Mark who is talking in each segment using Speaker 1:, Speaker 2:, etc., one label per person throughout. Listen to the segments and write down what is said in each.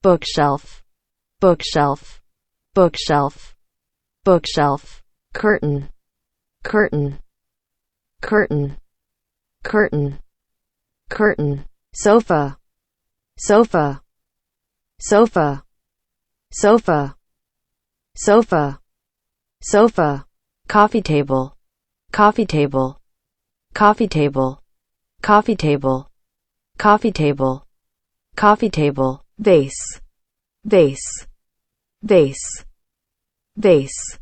Speaker 1: bookshelf, bookshelf, bookshelf, bookshelf, curtain, curtain, curtain, curtain, curtain, sofa, sofa, sofa, sofa, sofa, sofa, coffee table, coffee table, coffee table, coffee table, coffee table, coffee table, vase, vase, vase, vase,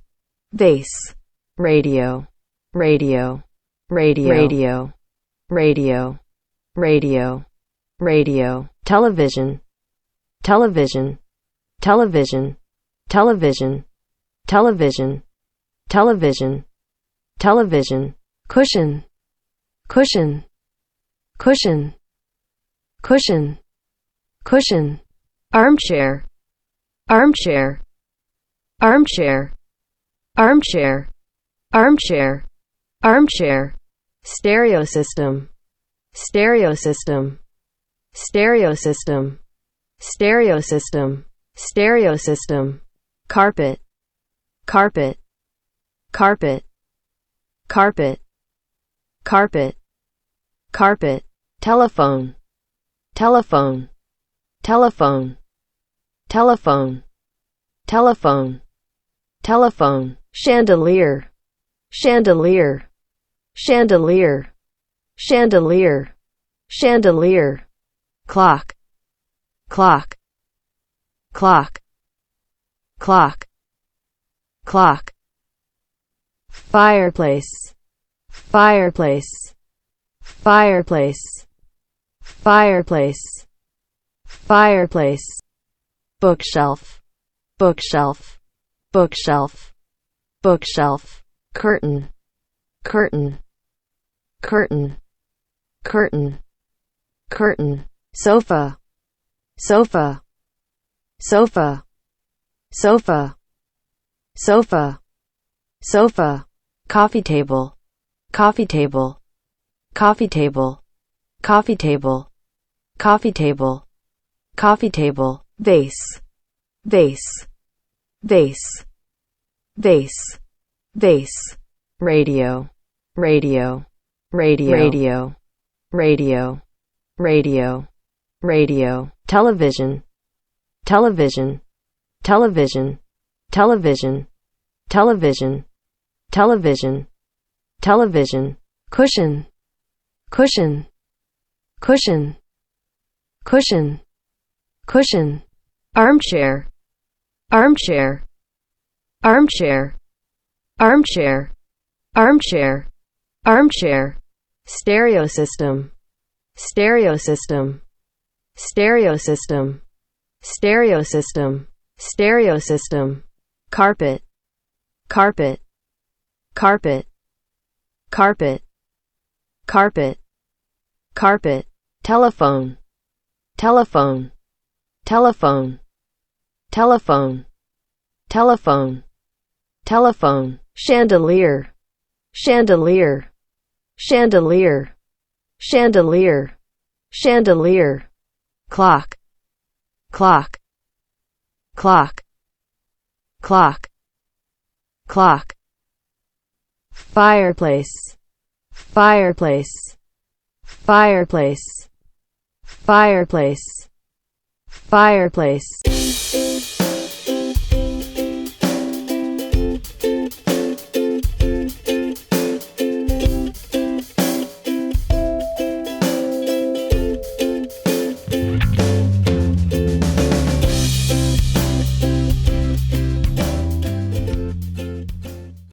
Speaker 1: vase, radio, radio, radio, radio, radio, radio, television, television, television, television, television, television, television, cushion, cushion, cushion, cushion, cushion, armchair, armchair, armchair, armchair, armchair, armchair, stereo system, stereo system, stereo system, stereo system, stereo system, carpet, carpet, carpet, carpet, carpet, carpet, telephone, telephone, telephone, telephone, telephone, telephone, chandelier, chandelier, chandelier, chandelier, chandelier, clock, clock, clock, clock, clock, fireplace, fireplace, fireplace, fireplace, fireplace, bookshelf, bookshelf, bookshelf, bookshelf, curtain, curtain, curtain, curtain, curtain, sofa, sofa, sofa, sofa, sofa, sofa, coffee table, coffee table, coffee table, coffee table, coffee table, coffee table, vase, vase, vase, vase, vase, radio, radio, radio, radio, radio, radio, television, television, television, television, television, television, television, cushion, cushion, cushion, cushion, cushion, armchair, armchair, armchair, armchair, armchair, armchair, stereo system, stereo system, stereo system, stereo system, stereo system, carpet, carpet, carpet, carpet, carpet, carpet, telephone, telephone, telephone, telephone, telephone, telephone, chandelier, chandelier, chandelier, chandelier, chandelier, clock, clock, clock, clock, clock, fireplace, fireplace, fireplace, fireplace, fireplace.